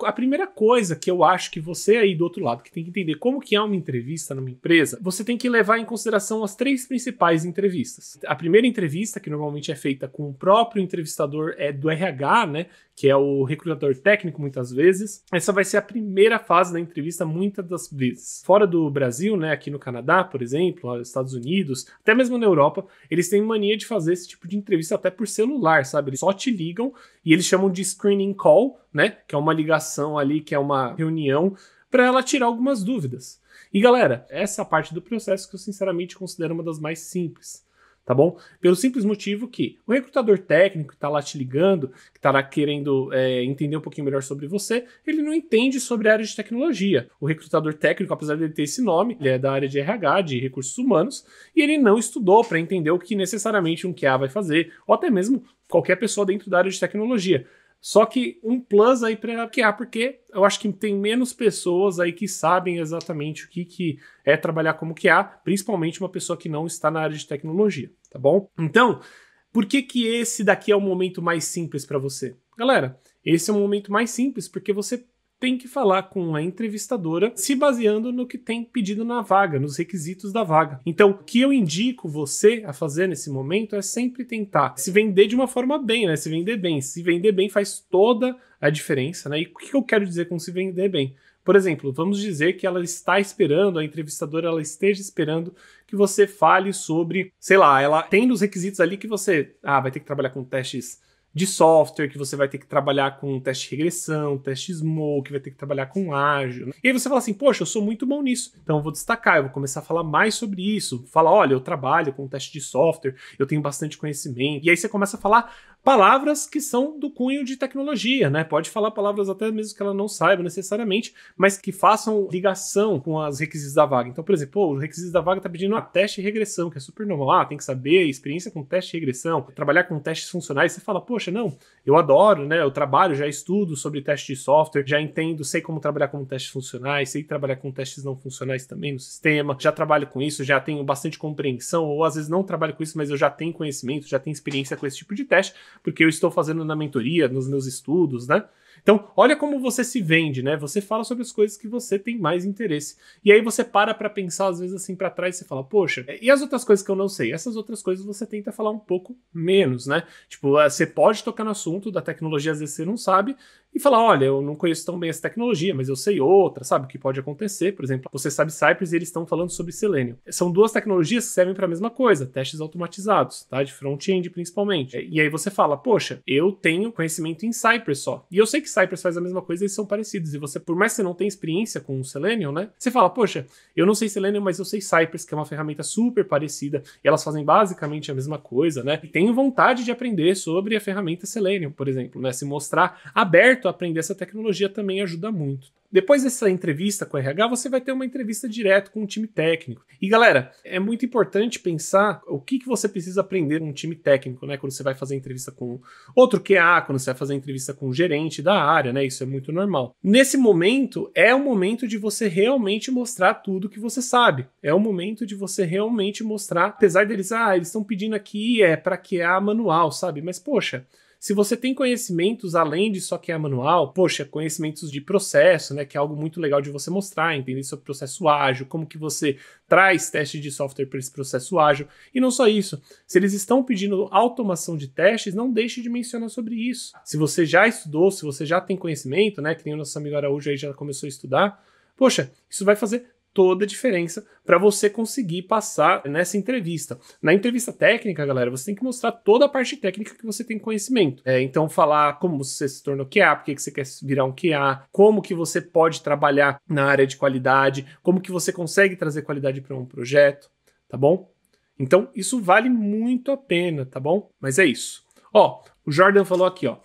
A primeira coisa que eu acho que você aí do outro lado, que tem que entender como que é uma entrevista numa empresa, você tem que levar em consideração as 3 principais entrevistas. A primeira entrevista, que normalmente é feita com o próprio entrevistador do RH, né, que é o recrutador técnico muitas vezes. Essa vai ser a primeira fase da entrevista muitas das vezes. Fora do Brasil, né, aqui no Canadá, por exemplo, nos Estados Unidos, até mesmo na Europa, eles têm mania de fazer esse tipo de entrevista até por celular, sabe? Eles só te ligam e eles chamam de screening call, né, que é uma ligação ali, que é uma reunião, para ela tirar algumas dúvidas. E galera, essa é a parte do processo que eu sinceramente considero uma das mais simples. Tá bom? Pelo simples motivo que o recrutador técnico que está lá te ligando, que está lá querendo entender um pouquinho melhor sobre você, ele não entende sobre a área de tecnologia. O recrutador técnico, apesar de ele ter esse nome, ele é da área de RH, de recursos humanos, e ele não estudou para entender o que necessariamente um QA vai fazer, ou até mesmo qualquer pessoa dentro da área de tecnologia. Só que um plus aí para QA, porque eu acho que tem menos pessoas aí que sabem exatamente o que é trabalhar como QA, principalmente uma pessoa que não está na área de tecnologia, tá bom? Então, por que esse daqui é o momento mais simples para você? Galera, esse é o momento mais simples porque você tem que falar com a entrevistadora se baseando no que tem pedido na vaga, nos requisitos da vaga. Então, o que eu indico você a fazer nesse momento é sempre tentar se vender de uma forma bem, né? Se vender bem. Se vender bem faz toda a diferença, né? E o que eu quero dizer com se vender bem? Por exemplo, vamos dizer que ela está esperando, a entrevistadora ela esteja esperando que você fale sobre, sei lá, ela tem os requisitos ali que você vai ter que trabalhar com testes de software, que você vai ter que trabalhar com teste de regressão, teste smoke, vai ter que trabalhar com ágil. Né? E aí você fala assim, poxa, eu sou muito bom nisso, então eu vou destacar, eu vou começar a falar mais sobre isso. Fala, olha, eu trabalho com teste de software, eu tenho bastante conhecimento. E aí você começa a falar palavras que são do cunho de tecnologia, né? Pode falar palavras até mesmo que ela não saiba necessariamente, mas que façam ligação com os requisitos da vaga. Então, por exemplo, os requisitos da vaga tá pedindo teste de regressão, que é super normal. Tem que saber experiência com teste de regressão, trabalhar com testes funcionais. Você fala, poxa, não, eu adoro, né? Eu trabalho, já estudo sobre teste de software, já entendo, sei como trabalhar com testes funcionais, sei trabalhar com testes não funcionais também no sistema, já trabalho com isso, já tenho bastante compreensão, ou às vezes não trabalho com isso, mas eu já tenho conhecimento, já tenho experiência com esse tipo de teste, porque eu estou fazendo na mentoria, nos meus estudos, né? Então, olha como você se vende, né? Você fala sobre as coisas que você tem mais interesse. E aí você para pensar, às vezes, assim, para trás e você fala, poxa, e as outras coisas que eu não sei? Essas outras coisas você tenta falar um pouco menos, né? Tipo, você pode tocar no assunto da tecnologia, às vezes você não sabe, e falar, olha, eu não conheço tão bem essa tecnologia, mas eu sei outra, sabe? O que pode acontecer, por exemplo, você sabe Cypress e eles estão falando sobre Selenium. São duas tecnologias que servem para a mesma coisa, testes automatizados, tá? De front-end principalmente. E aí você fala, poxa, eu tenho conhecimento em Cypress só. E eu sei que Cypress faz a mesma coisa e eles são parecidos. E você, por mais que você não tenha experiência com o Selenium, né? Você fala, poxa, eu não sei Selenium, mas eu sei Cypress, que é uma ferramenta super parecida. E elas fazem basicamente a mesma coisa, né? E tenho vontade de aprender sobre a ferramenta Selenium, por exemplo, né? Se mostrar aberto a aprender essa tecnologia também ajuda muito. Depois dessa entrevista com o RH, você vai ter uma entrevista direto com o time técnico. E galera, é muito importante pensar o que você precisa aprender com um time técnico, né? Quando você vai fazer entrevista com outro QA, quando você vai fazer entrevista com o gerente da área, né? Isso é muito normal. Nesse momento, é o momento de você realmente mostrar tudo que você sabe. É o momento de você realmente mostrar, apesar deles, eles estão pedindo aqui para QA manual, sabe? Mas poxa, se você tem conhecimentos além de só QA manual, poxa, conhecimentos de processo, né, que é algo muito legal de você mostrar, entender sobre processo ágil, como que você traz testes de software para esse processo ágil. E não só isso, se eles estão pedindo automação de testes, não deixe de mencionar sobre isso. Se você já estudou, se você já tem conhecimento, né, que nem o nosso amigo Araújo aí já começou a estudar, poxa, isso vai fazer toda a diferença para você conseguir passar nessa entrevista. Na entrevista técnica, galera, você tem que mostrar toda a parte técnica que você tem conhecimento. Então, falar como você se tornou QA, por que você quer virar um QA, como que você pode trabalhar na área de qualidade, como que você consegue trazer qualidade para um projeto, tá bom? Então, isso vale muito a pena, tá bom? Mas é isso. Ó, o Jordan falou aqui, ó.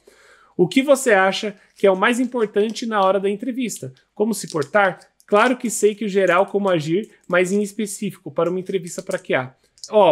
O que você acha que é o mais importante na hora da entrevista? Como se portar? Claro que sei que o geral como agir, mas em específico, para uma entrevista para QA.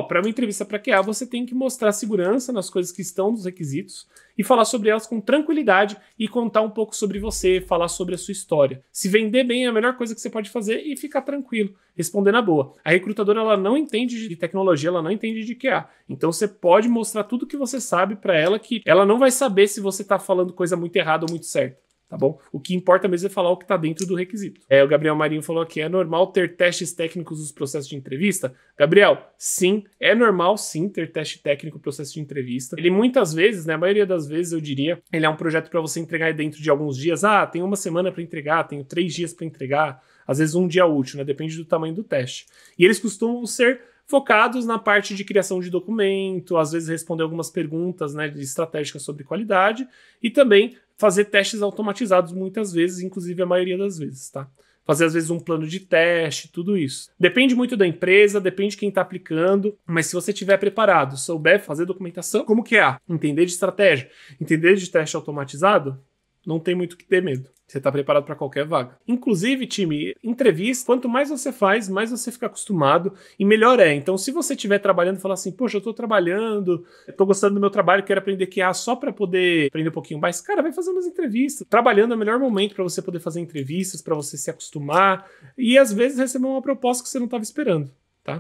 Para uma entrevista para QA, você tem que mostrar segurança nas coisas que estão nos requisitos e falar sobre elas com tranquilidade e contar um pouco sobre você, falar sobre a sua história. Se vender bem é a melhor coisa que você pode fazer e ficar tranquilo, responder na boa. A recrutadora ela não entende de tecnologia, ela não entende de QA. Então você pode mostrar tudo que você sabe para ela, que ela não vai saber se você está falando coisa muito errada ou muito certa. tá bom? O que importa mesmo é falar o que está dentro do requisito. O Gabriel Marinho falou aqui, é normal ter testes técnicos nos processos de entrevista? Gabriel, sim, é normal sim ter teste técnico no processo de entrevista. Ele muitas vezes, né, a maioria das vezes eu diria, ele é um projeto para você entregar dentro de alguns dias. Ah, tenho uma semana para entregar, tenho 3 dias para entregar, às vezes um dia útil, né, depende do tamanho do teste. E eles costumam ser focados na parte de criação de documento, às vezes responder algumas perguntas, né, estratégicas sobre qualidade e também fazer testes automatizados muitas vezes, inclusive a maioria das vezes, tá? Fazer às vezes um plano de teste, tudo isso. Depende muito da empresa, depende de quem está aplicando, mas se você estiver preparado, souber fazer documentação, como que é? Entender de estratégia, entender de teste automatizado, não tem muito o que ter medo. Você está preparado para qualquer vaga. Inclusive, time, entrevista, quanto mais você faz, mais você fica acostumado e melhor é. Então, se você estiver trabalhando e falar assim, poxa, eu estou trabalhando, estou gostando do meu trabalho, quero aprender QA só para poder aprender um pouquinho mais, cara, vai fazer umas entrevistas. Trabalhando é o melhor momento para você poder fazer entrevistas, para você se acostumar e às vezes receber uma proposta que você não estava esperando, tá?